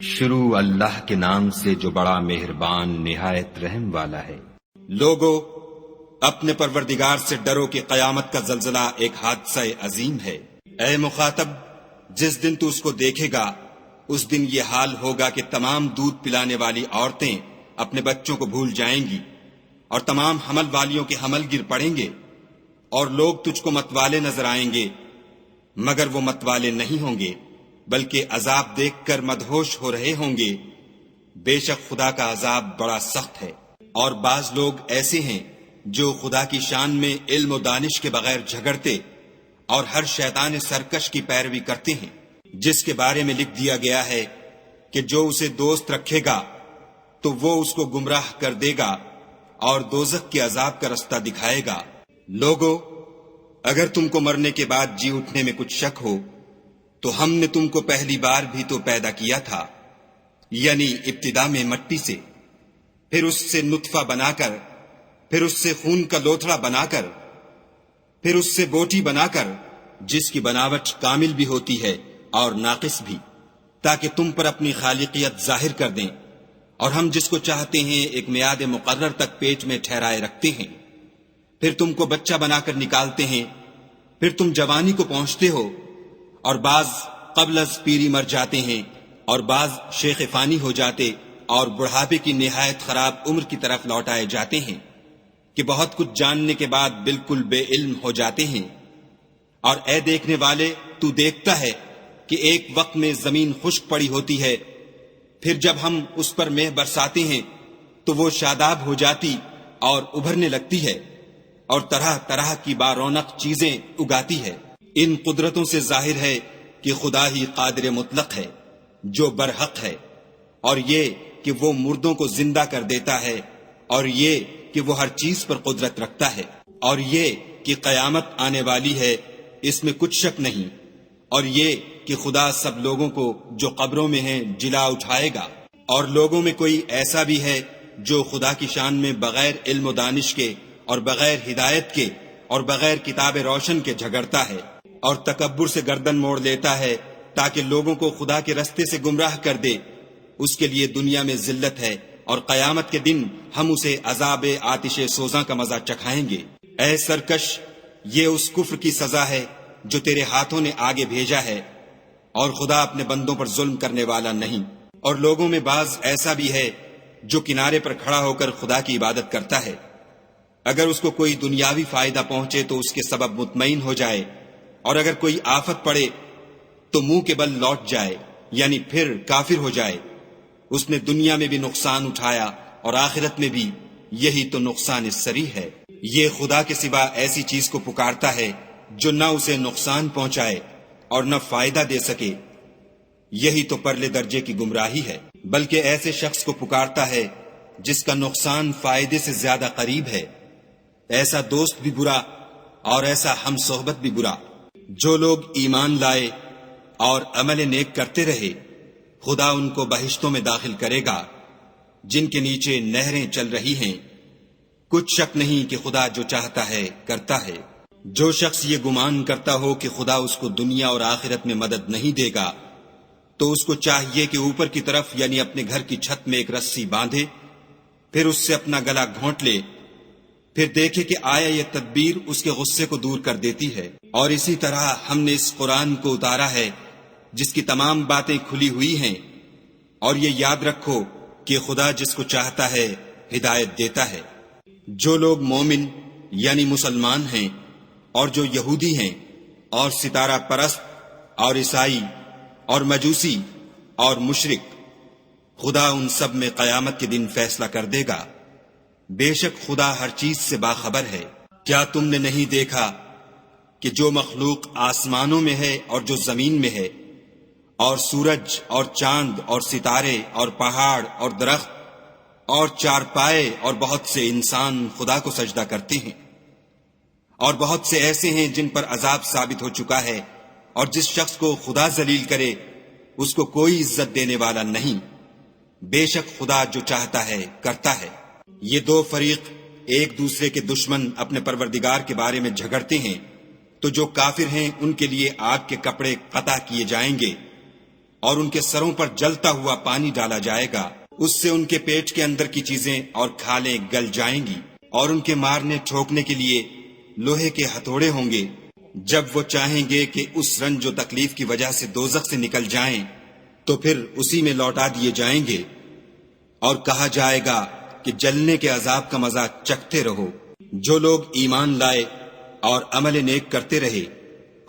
شروع اللہ کے نام سے جو بڑا مہربان نہایت رحم والا ہے۔ لوگو اپنے پروردگار سے ڈرو کہ قیامت کا زلزلہ ایک حادثہ عظیم ہے۔ اے مخاطب، جس دن تو اس کو دیکھے گا اس دن یہ حال ہوگا کہ تمام دودھ پلانے والی عورتیں اپنے بچوں کو بھول جائیں گی اور تمام حمل والیوں کے حمل گر پڑیں گے، اور لوگ تجھ کو متوالے نظر آئیں گے مگر وہ متوالے نہیں ہوں گے بلکہ عذاب دیکھ کر مدہوش ہو رہے ہوں گے۔ بے شک خدا کا عذاب بڑا سخت ہے۔ اور بعض لوگ ایسے ہیں جو خدا کی شان میں علم و دانش کے بغیر جھگڑتے اور ہر شیطان سرکش کی پیروی کرتے ہیں، جس کے بارے میں لکھ دیا گیا ہے کہ جو اسے دوست رکھے گا تو وہ اس کو گمراہ کر دے گا اور دوزخ کے عذاب کا رستہ دکھائے گا۔ لوگو اگر تم کو مرنے کے بعد جی اٹھنے میں کچھ شک ہو تو ہم نے تم کو پہلی بار بھی تو پیدا کیا تھا، یعنی ابتدا میں مٹی سے، پھر اس سے نطفہ بنا کر، پھر اس سے خون کا لوتھڑا بنا کر، پھر اس سے بوٹی بنا کر، جس کی بناوٹ کامل بھی ہوتی ہے اور ناقص بھی، تاکہ تم پر اپنی خالقیت ظاہر کر دیں، اور ہم جس کو چاہتے ہیں ایک میعاد مقرر تک پیٹ میں ٹھہرائے رکھتے ہیں، پھر تم کو بچہ بنا کر نکالتے ہیں، پھر تم جوانی کو پہنچتے ہو، اور بعض قبل از پیری مر جاتے ہیں، اور بعض شیخ فانی ہو جاتے اور بڑھاپے کی نہایت خراب عمر کی طرف لوٹائے جاتے ہیں کہ بہت کچھ جاننے کے بعد بالکل بے علم ہو جاتے ہیں۔ اور اے دیکھنے والے، تو دیکھتا ہے کہ ایک وقت میں زمین خشک پڑی ہوتی ہے، پھر جب ہم اس پر مہ برساتے ہیں تو وہ شاداب ہو جاتی اور ابھرنے لگتی ہے اور طرح طرح کی بارونق چیزیں اگاتی ہے۔ ان قدرتوں سے ظاہر ہے کہ خدا ہی قادر مطلق ہے جو برحق ہے، اور یہ کہ وہ مردوں کو زندہ کر دیتا ہے، اور یہ کہ وہ ہر چیز پر قدرت رکھتا ہے، اور یہ کہ قیامت آنے والی ہے، اس میں کچھ شک نہیں، اور یہ کہ خدا سب لوگوں کو جو قبروں میں ہیں جلا اٹھائے گا۔ اور لوگوں میں کوئی ایسا بھی ہے جو خدا کی شان میں بغیر علم و دانش کے اور بغیر ہدایت کے اور بغیر کتاب روشن کے جھگڑتا ہے اور تکبر سے گردن موڑ لیتا ہے تاکہ لوگوں کو خدا کے رستے سے گمراہ کر دے، اس کے لیے دنیا میں ذلت ہے، اور قیامت کے دن ہم اسے عذاب آتش سوزاں کا مزہ چکھائیں گے۔ اے سرکش، یہ اس کفر کی سزا ہے جو تیرے ہاتھوں نے آگے بھیجا ہے، اور خدا اپنے بندوں پر ظلم کرنے والا نہیں۔ اور لوگوں میں بعض ایسا بھی ہے جو کنارے پر کھڑا ہو کر خدا کی عبادت کرتا ہے، اگر اس کو کوئی دنیاوی فائدہ پہنچے تو اس کے سبب مطمئن ہو جائے، اور اگر کوئی آفت پڑے تو منہ کے بل لوٹ جائے، یعنی پھر کافر ہو جائے۔ اس نے دنیا میں بھی نقصان اٹھایا اور آخرت میں بھی، یہی تو نقصان سری ہے۔ یہ خدا کے سوا ایسی چیز کو پکارتا ہے جو نہ اسے نقصان پہنچائے اور نہ فائدہ دے سکے، یہی تو پرلے درجے کی گمراہی ہے۔ بلکہ ایسے شخص کو پکارتا ہے جس کا نقصان فائدے سے زیادہ قریب ہے، ایسا دوست بھی برا اور ایسا ہم صحبت بھی برا۔ جو لوگ ایمان لائے اور عمل نیک کرتے رہے، خدا ان کو بہشتوں میں داخل کرے گا جن کے نیچے نہریں چل رہی ہیں۔ کچھ شک نہیں کہ خدا جو چاہتا ہے کرتا ہے۔ جو شخص یہ گمان کرتا ہو کہ خدا اس کو دنیا اور آخرت میں مدد نہیں دے گا تو اس کو چاہیے کہ اوپر کی طرف یعنی اپنے گھر کی چھت میں ایک رسی باندھے، پھر اس سے اپنا گلا گھونٹ لے، پھر دیکھے کہ آیا یہ تدبیر اس کے غصے کو دور کر دیتی ہے۔ اور اسی طرح ہم نے اس قرآن کو اتارا ہے جس کی تمام باتیں کھلی ہوئی ہیں، اور یہ یاد رکھو کہ خدا جس کو چاہتا ہے ہدایت دیتا ہے۔ جو لوگ مومن یعنی مسلمان ہیں اور جو یہودی ہیں اور ستارہ پرست اور عیسائی اور مجوسی اور مشرک، خدا ان سب میں قیامت کے دن فیصلہ کر دے گا۔ بے شک خدا ہر چیز سے باخبر ہے۔ کیا تم نے نہیں دیکھا کہ جو مخلوق آسمانوں میں ہے اور جو زمین میں ہے، اور سورج اور چاند اور ستارے اور پہاڑ اور درخت اور چارپائے اور بہت سے انسان خدا کو سجدہ کرتے ہیں، اور بہت سے ایسے ہیں جن پر عذاب ثابت ہو چکا ہے، اور جس شخص کو خدا ذلیل کرے اس کو کوئی عزت دینے والا نہیں۔ بے شک خدا جو چاہتا ہے کرتا ہے۔ یہ دو فریق ایک دوسرے کے دشمن اپنے پروردگار کے بارے میں جھگڑتے ہیں، تو جو کافر ہیں ان کے لیے آگ کے کپڑے قطع کیے جائیں گے، اور ان کے سروں پر جلتا ہوا پانی ڈالا جائے گا، اس سے ان کے پیٹ کے اندر کی چیزیں اور کھالیں گل جائیں گی، اور ان کے مارنے ٹھوکنے کے لیے لوہے کے ہتھوڑے ہوں گے۔ جب وہ چاہیں گے کہ اس رنج و تکلیف کی وجہ سے دوزخ سے نکل جائیں تو پھر اسی میں لوٹا دیے جائیں گے، اور کہا جائے گا کہ جلنے کے عذاب کا مزہ چکھتے رہو۔ جو لوگ ایمان لائے اور عمل نیک کرتے رہے،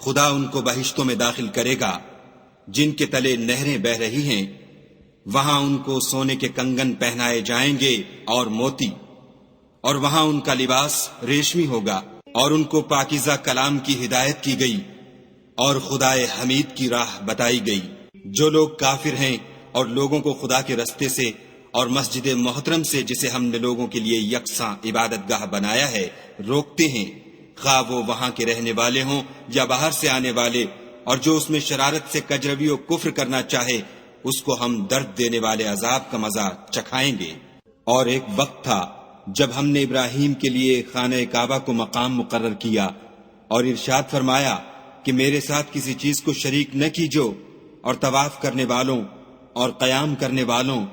خدا ان کو بہشتوں میں داخل کرے گا جن کے تلے نہریں بہہ رہی ہیں، وہاں ان کو سونے کے کنگن پہنائے جائیں گے اور موتی، اور وہاں ان کا لباس ریشمی ہوگا، اور ان کو پاکیزہ کلام کی ہدایت کی گئی اور خدائے حمید کی راہ بتائی گئی۔ جو لوگ کافر ہیں اور لوگوں کو خدا کے رستے سے اور مسجد محترم سے، جسے ہم نے لوگوں کے لیے یکساں عبادت گاہ بنایا ہے، روکتے ہیں، خواہ وہ وہاں کے رہنے والے ہوں یا باہر سے آنے والے، اور جو اس میں شرارت سے کجروی و کفر کرنا چاہے، اس کو ہم درد دینے والے عذاب کا مزہ چکھائیں گے۔ اور ایک وقت تھا جب ہم نے ابراہیم کے لیے خانہ کعبہ کو مقام مقرر کیا اور ارشاد فرمایا کہ میرے ساتھ کسی چیز کو شریک نہ کیجو، اور طواف کرنے والوں اور قیام کرنے والوں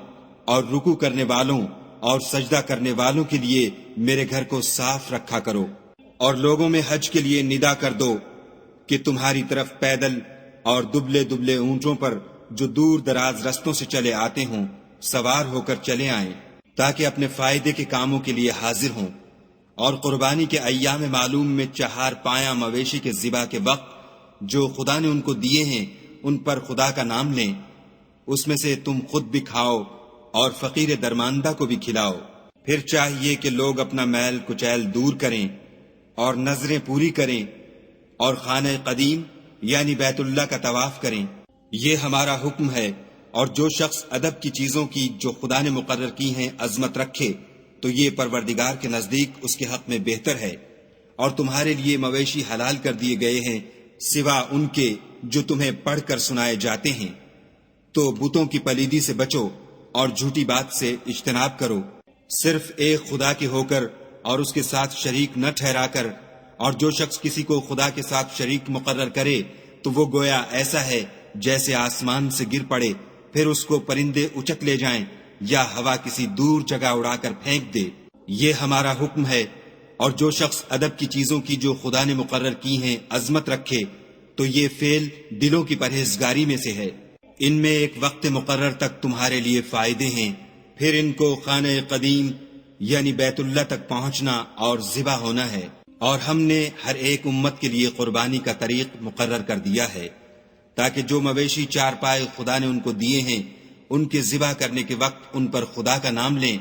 اور رکوع کرنے والوں اور سجدہ کرنے والوں کے لیے میرے گھر کو صاف رکھا کرو، اور لوگوں میں حج کے لیے ندا کر دو کہ تمہاری طرف پیدل اور دبلے دبلے اونٹوں پر جو دور دراز رستوں سے چلے آتے ہوں سوار ہو کر چلے آئیں، تاکہ اپنے فائدے کے کاموں کے لیے حاضر ہوں، اور قربانی کے ایام معلوم میں 4 پایہ مویشی کے ذبح کے وقت جو خدا نے ان کو دیے ہیں ان پر خدا کا نام لیں، اس میں سے تم خود بھی کھاؤ اور فقیر درماندہ کو بھی کھلاؤ۔ پھر چاہیے کہ لوگ اپنا میل کچیل دور کریں اور نظریں پوری کریں اور خانہ قدیم یعنی بیت اللہ کا طواف کریں، یہ ہمارا حکم ہے۔ اور جو شخص ادب کی چیزوں کی جو خدا نے مقرر کی ہیں عظمت رکھے تو یہ پروردگار کے نزدیک اس کے حق میں بہتر ہے۔ اور تمہارے لیے مویشی حلال کر دیے گئے ہیں سوا ان کے جو تمہیں پڑھ کر سنائے جاتے ہیں، تو بتوں کی پلیدی سے بچو اور جھوٹی بات سے اجتناب کرو، صرف ایک خدا کے ہو کر اور اس کے ساتھ شریک نہ ٹھہرا کر۔ اور جو شخص کسی کو خدا کے ساتھ شریک مقرر کرے تو وہ گویا ایسا ہے جیسے آسمان سے گر پڑے، پھر اس کو پرندے اچک لے جائیں یا ہوا کسی دور جگہ اڑا کر پھینک دے۔ یہ ہمارا حکم ہے۔ اور جو شخص ادب کی چیزوں کی جو خدا نے مقرر کی ہیں عظمت رکھے تو یہ فعل دلوں کی پرہیزگاری میں سے ہے۔ ان میں ایک وقت مقرر تک تمہارے لیے فائدے ہیں، پھر ان کو خانہ قدیم یعنی بیت اللہ تک پہنچنا اور ذبح ہونا ہے۔ اور ہم نے ہر ایک امت کے لیے قربانی کا طریق مقرر کر دیا ہے، تاکہ جو مویشی 4 پائے خدا نے ان کو دیے ہیں ان کے ذبح کرنے کے وقت ان پر خدا کا نام لیں۔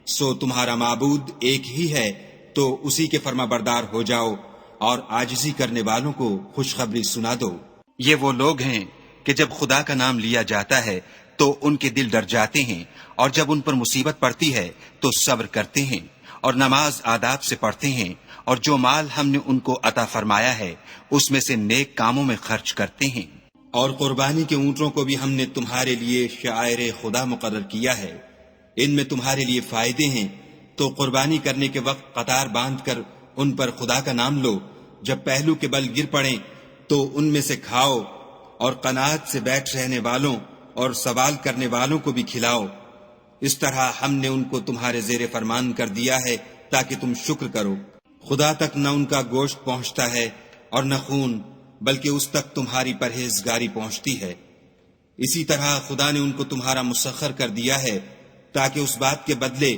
سو تمہارا معبود ایک ہی ہے، تو اسی کے فرما بردار ہو جاؤ اور عاجزی کرنے والوں کو خوشخبری سنا دو۔ یہ وہ لوگ ہیں کہ جب خدا کا نام لیا جاتا ہے تو ان کے دل ڈر جاتے ہیں، اور جب ان پر مصیبت پڑتی ہے تو صبر کرتے ہیں اور نماز آداب سے پڑھتے ہیں، اور جو مال ہم نے ان کو عطا فرمایا ہے اس میں سے نیک کاموں میں خرچ کرتے ہیں۔ اور قربانی کے اونٹوں کو بھی ہم نے تمہارے لیے شعائر خدا مقرر کیا ہے، ان میں تمہارے لیے فائدے ہیں، تو قربانی کرنے کے وقت قطار باندھ کر ان پر خدا کا نام لو، جب پہلو کے بل گر پڑیں تو ان میں سے کھاؤ، اور قناعت سے بیٹھ رہنے والوں اور سوال کرنے والوں کو بھی کھلاؤ۔ اس طرح ہم نے ان کو تمہارے زیر فرمان کر دیا ہے تاکہ تم شکر کرو۔ خدا تک نہ ان کا گوشت پہنچتا ہے اور نہ خون، بلکہ اس تک تمہاری پرہیزگاری پہنچتی ہے۔ اسی طرح خدا نے ان کو تمہارا مسخر کر دیا ہے تاکہ اس بات کے بدلے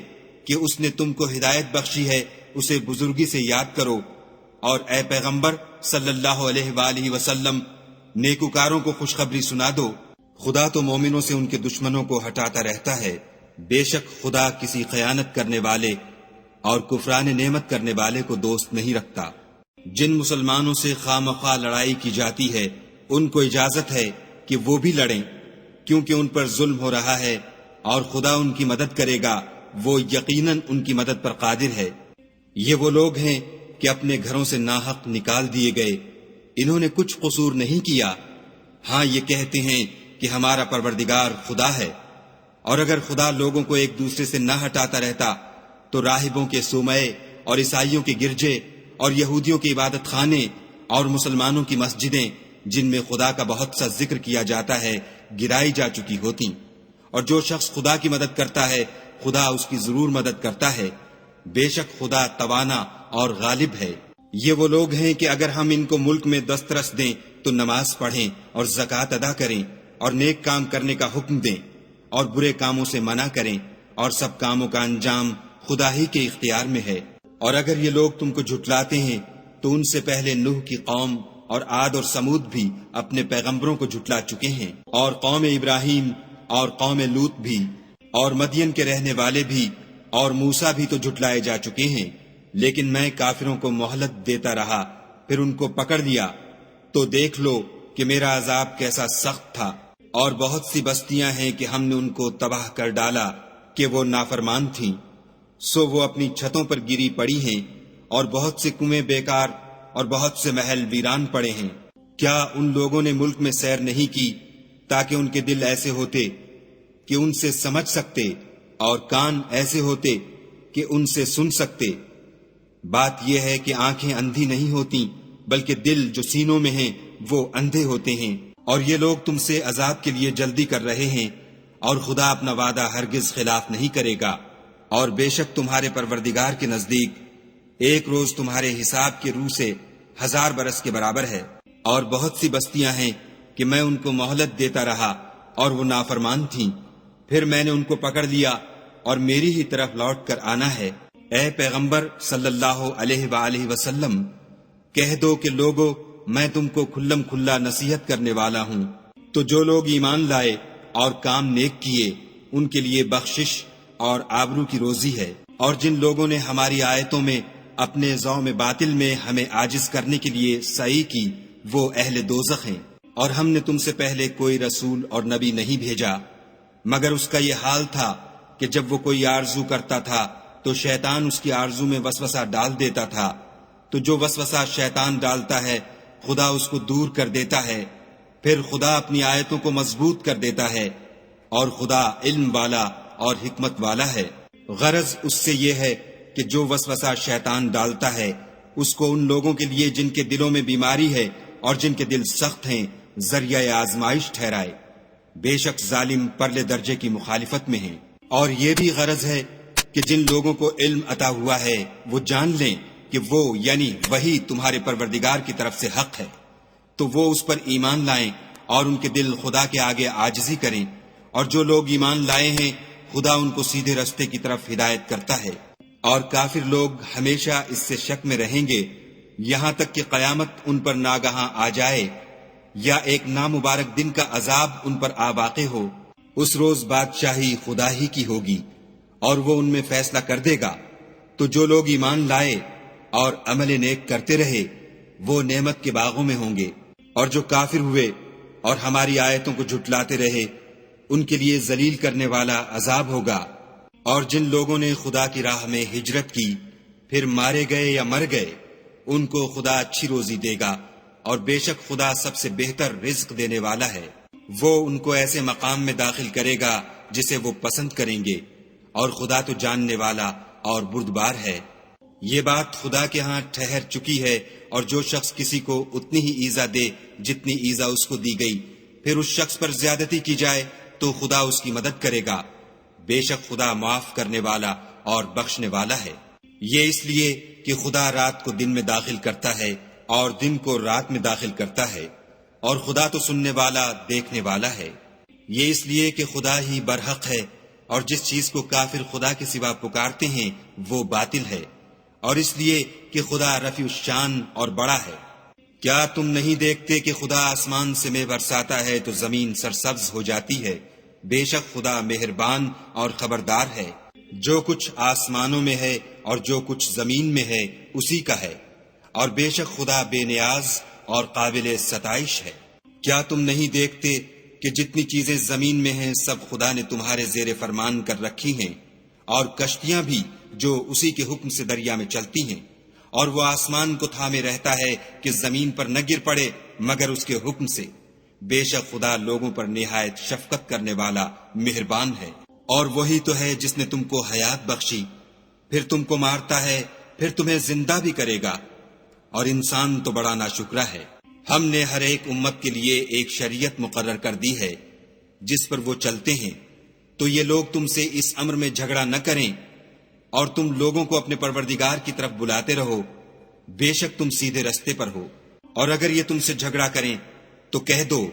کہ اس نے تم کو ہدایت بخشی ہے اسے بزرگی سے یاد کرو۔ اور اے پیغمبر صلی اللہ علیہ وآلہ وسلم، نیکوکاروں کو خوشخبری سنا دو۔ خدا تو مومنوں سے ان کے دشمنوں کو ہٹاتا رہتا ہے، بے شک خدا کسی خیانت کرنے والے اور کفران نعمت کرنے والے کو دوست نہیں رکھتا۔ جن مسلمانوں سے خواہ مخواہ لڑائی کی جاتی ہے ان کو اجازت ہے کہ وہ بھی لڑیں، کیونکہ ان پر ظلم ہو رہا ہے، اور خدا ان کی مدد کرے گا، وہ یقیناً ان کی مدد پر قادر ہے۔ یہ وہ لوگ ہیں کہ اپنے گھروں سے ناحق نکال دیے گئے، انہوں نے کچھ قصور نہیں کیا، ہاں یہ کہتے ہیں کہ ہمارا پروردگار خدا ہے۔ اور اگر خدا لوگوں کو ایک دوسرے سے نہ ہٹاتا رہتا تو راہبوں کے صومعے اور عیسائیوں کے گرجے اور یہودیوں کے عبادت خانے اور مسلمانوں کی مسجدیں جن میں خدا کا بہت سا ذکر کیا جاتا ہے گرائی جا چکی ہوتی، اور جو شخص خدا کی مدد کرتا ہے خدا اس کی ضرور مدد کرتا ہے، بے شک خدا توانا اور غالب ہے۔ یہ وہ لوگ ہیں کہ اگر ہم ان کو ملک میں دسترس دیں تو نماز پڑھیں اور زکوٰۃ ادا کریں اور نیک کام کرنے کا حکم دیں اور برے کاموں سے منع کریں، اور سب کاموں کا انجام خدا ہی کے اختیار میں ہے۔ اور اگر یہ لوگ تم کو جھٹلاتے ہیں تو ان سے پہلے نوح کی قوم اور عاد اور سمود بھی اپنے پیغمبروں کو جھٹلا چکے ہیں، اور قوم ابراہیم اور قوم لوط بھی، اور مدین کے رہنے والے بھی، اور موسیٰ بھی تو جھٹلائے جا چکے ہیں، لیکن میں کافروں کو مہلت دیتا رہا، پھر ان کو پکڑ لیا، تو دیکھ لو کہ میرا عذاب کیسا سخت تھا۔ اور بہت سی بستیاں ہیں کہ ہم نے ان کو تباہ کر ڈالا کہ وہ نافرمان تھیں، سو وہ اپنی چھتوں پر گری پڑی ہیں، اور بہت سے کنویں بیکار اور بہت سے محل ویران پڑے ہیں۔ کیا ان لوگوں نے ملک میں سیر نہیں کی تاکہ ان کے دل ایسے ہوتے کہ ان سے سمجھ سکتے، اور کان ایسے ہوتے کہ ان سے سن سکتے؟ بات یہ ہے کہ آنکھیں اندھی نہیں ہوتی، بلکہ دل جو سینوں میں ہیں وہ اندھے ہوتے ہیں۔ اور یہ لوگ تم سے عذاب کے لیے جلدی کر رہے ہیں، اور خدا اپنا وعدہ ہرگز خلاف نہیں کرے گا۔ اور بے شک تمہارے پروردگار کے نزدیک ایک روز تمہارے حساب کے روح سے 1000 برس کے برابر ہے۔ اور بہت سی بستیاں ہیں کہ میں ان کو مہلت دیتا رہا اور وہ نافرمان تھیں، پھر میں نے ان کو پکڑ لیا اور میری ہی طرف لوٹ کر آنا ہے۔ اے پیغمبر صلی اللہ علیہ وآلہ وسلم، کہہ دو کہ لوگو میں تم کو کھلم کھلا نصیحت کرنے والا ہوں، تو جو لوگ ایمان لائے اور کام نیک کیے ان کے لیے بخشش اور آبرو کی روزی ہے، اور جن لوگوں نے ہماری آیتوں میں اپنے ذوم باطل میں ہمیں عاجز کرنے کے لیے سعی کی وہ اہل دوزخ ہیں۔ اور ہم نے تم سے پہلے کوئی رسول اور نبی نہیں بھیجا مگر اس کا یہ حال تھا کہ جب وہ کوئی آرزو کرتا تھا تو شیطان اس کی آرزو میں وسوسہ ڈال دیتا تھا، تو جو وسوسہ شیطان ڈالتا ہے خدا اس کو دور کر دیتا ہے، پھر خدا اپنی آیتوں کو مضبوط کر دیتا ہے، اور خدا علم والا اور حکمت والا ہے۔ غرض اس سے یہ ہے کہ جو وسوسہ شیطان ڈالتا ہے اس کو ان لوگوں کے لیے جن کے دلوں میں بیماری ہے اور جن کے دل سخت ہیں ذریعہ آزمائش ٹھہرائے۔ بے شک ظالم پرلے درجے کی مخالفت میں ہیں۔ اور یہ بھی غرض ہے کہ جن لوگوں کو علم عطا ہوا ہے وہ جان لیں کہ وہ یعنی وہی تمہارے پروردگار کی طرف سے حق ہے، تو وہ اس پر ایمان لائیں اور ان کے دل خدا کے آگے عاجزی کریں، اور جو لوگ ایمان لائے ہیں خدا ان کو سیدھے رستے کی طرف ہدایت کرتا ہے۔ اور کافر لوگ ہمیشہ اس سے شک میں رہیں گے یہاں تک کہ قیامت ان پر ناگہاں آ جائے یا ایک نامبارک دن کا عذاب ان پر آ واقع ہو۔ اس روز بادشاہی خدا ہی کی ہوگی اور وہ ان میں فیصلہ کر دے گا۔ تو جو لوگ ایمان لائے اور عمل نیک کرتے رہے وہ نعمت کے باغوں میں ہوں گے، اور جو کافر ہوئے اور ہماری آیتوں کو جھٹلاتے رہے ان کے لیے ذلیل کرنے والا عذاب ہوگا۔ اور جن لوگوں نے خدا کی راہ میں ہجرت کی پھر مارے گئے یا مر گئے ان کو خدا اچھی روزی دے گا، اور بے شک خدا سب سے بہتر رزق دینے والا ہے۔ وہ ان کو ایسے مقام میں داخل کرے گا جسے وہ پسند کریں گے، اور خدا تو جاننے والا اور بردبار ہے۔ یہ بات خدا کے ہاں ٹھہر چکی ہے، اور جو شخص کسی کو اتنی ہی ایذا دے جتنی ایذا اس کو دی گئی پھر اس شخص پر زیادتی کی جائے تو خدا اس کی مدد کرے گا۔ بے شک خدا معاف کرنے والا اور بخشنے والا ہے۔ یہ اس لیے کہ خدا رات کو دن میں داخل کرتا ہے اور دن کو رات میں داخل کرتا ہے، اور خدا تو سننے والا دیکھنے والا ہے۔ یہ اس لیے کہ خدا ہی برحق ہے، اور جس چیز کو کافر خدا کے سوا پکارتے ہیں وہ باطل ہے، اور اس لیے کہ خدا رفیع الشان اور بڑا ہے۔ کیا تم نہیں دیکھتے کہ خدا آسمان سے مے برساتا ہے تو زمین سرسبز ہو جاتی ہے؟ بے شک خدا مہربان اور خبردار ہے۔ جو کچھ آسمانوں میں ہے اور جو کچھ زمین میں ہے اسی کا ہے، اور بے شک خدا بے نیاز اور قابل ستائش ہے۔ کیا تم نہیں دیکھتے کہ جتنی چیزیں زمین میں ہیں سب خدا نے تمہارے زیر فرمان کر رکھی ہیں، اور کشتیاں بھی جو اسی کے حکم سے دریا میں چلتی ہیں، اور وہ آسمان کو تھامے رہتا ہے کہ زمین پر نہ گر پڑے مگر اس کے حکم سے۔ بے شک خدا لوگوں پر نہایت شفقت کرنے والا مہربان ہے۔ اور وہی تو ہے جس نے تم کو حیات بخشی، پھر تم کو مارتا ہے، پھر تمہیں زندہ بھی کرے گا، اور انسان تو بڑا ناشکرا ہے۔ ہم نے ہر ایک امت کے لیے ایک شریعت مقرر کر دی ہے، جس پر وہ چلتے ہیں، تو یہ لوگ تم سے اس امر میں جھگڑا نہ کریں اور تم لوگوں کو اپنے پروردگار کی طرف بلاتے رہو، بے شک تم سیدھے رستے پر ہو۔ اور اگر یہ تم سے جھگڑا کریں تو کہہ دو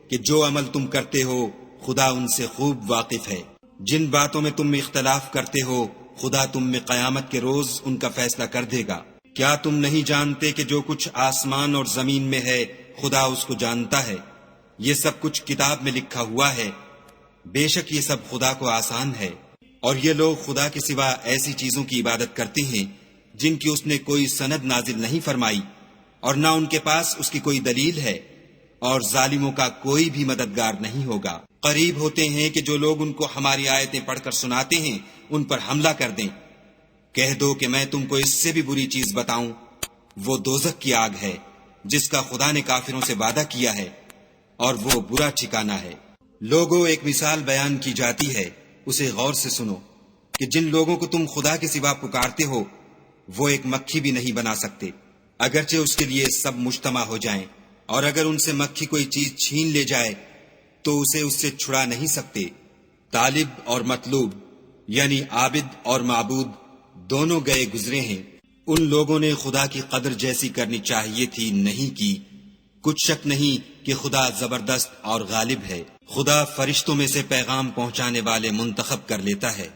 کہ جو عمل تم کرتے ہو خدا ان سے خوب واقف ہے۔ جن باتوں میں تم اختلاف کرتے ہو خدا تم میں قیامت کے روز ان کا فیصلہ کر دے گا۔ کیا تم نہیں جانتے کہ جو کچھ آسمان اور زمین میں ہے خدا اس کو جانتا ہے؟ یہ سب کچھ کتاب میں لکھا ہوا ہے، بے شک یہ سب خدا کو آسان ہے۔ اور یہ لوگ خدا کے سوا ایسی چیزوں کی عبادت کرتے ہیں جن کی اس نے کوئی سند نازل نہیں فرمائی اور نہ ان کے پاس اس کی کوئی دلیل ہے، اور ظالموں کا کوئی بھی مددگار نہیں ہوگا۔ قریب ہوتے ہیں کہ جو لوگ ان کو ہماری آیتیں پڑھ کر سناتے ہیں ان پر حملہ کر دیں۔ کہہ دو کہ میں تم کو اس سے بھی بری چیز بتاؤں، وہ دوزخ کی آگ ہے جس کا خدا نے کافروں سے وعدہ کیا ہے، اور وہ برا ٹھکانہ ہے۔ لوگوں، ایک مثال بیان کی جاتی ہے، اسے غور سے سنو کہ جن لوگوں کو تم خدا کے سوا پکارتے ہو وہ ایک مکھی بھی نہیں بنا سکتے، اگرچہ اس کے لیے سب مجتمع ہو جائیں، اور اگر ان سے مکھی کوئی چیز چھین لے جائے تو اسے اس سے چھڑا نہیں سکتے۔ طالب اور مطلوب یعنی عابد اور معبود دونوں گئے گزرے ہیں، ان لوگوں نے خدا کی قدر جیسی کرنی چاہیے تھی نہیں کی۔ کچھ شک نہیں کہ خدا زبردست اور غالب ہے۔ خدا فرشتوں میں سے پیغام پہنچانے والے منتخب کر لیتا ہے،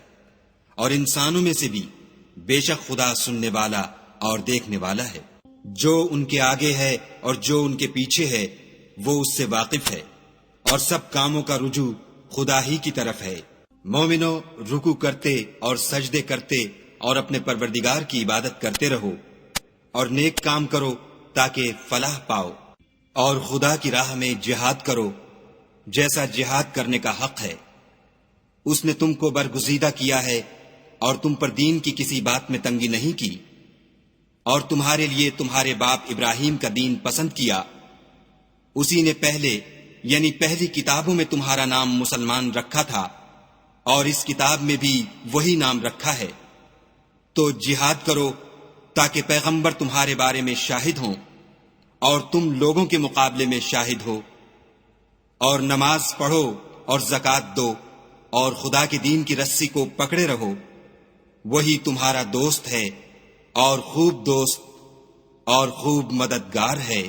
اور انسانوں میں سے بھی، بے شک خدا سننے والا اور دیکھنے والا ہے۔ جو ان کے آگے ہے اور جو ان کے پیچھے ہے وہ اس سے واقف ہے، اور سب کاموں کا رجوع خدا ہی کی طرف ہے۔ مومنو، رکوع کرتے اور سجدے کرتے اور اپنے پروردگار کی عبادت کرتے رہو، اور نیک کام کرو تاکہ فلاح پاؤ، اور خدا کی راہ میں جہاد کرو جیسا جہاد کرنے کا حق ہے۔ اس نے تم کو برگزیدہ کیا ہے اور تم پر دین کی کسی بات میں تنگی نہیں کی، اور تمہارے لیے تمہارے باپ ابراہیم کا دین پسند کیا۔ اسی نے پہلے یعنی پہلی کتابوں میں تمہارا نام مسلمان رکھا تھا، اور اس کتاب میں بھی وہی نام رکھا ہے۔ تو جہاد کرو تاکہ پیغمبر تمہارے بارے میں شاہد ہوں اور تم لوگوں کے مقابلے میں شاہد ہو، اور نماز پڑھو اور زکوٰۃ دو، اور خدا کے دین کی رسی کو پکڑے رہو، وہی تمہارا دوست ہے اور خوب دوست اور خوب مددگار ہے۔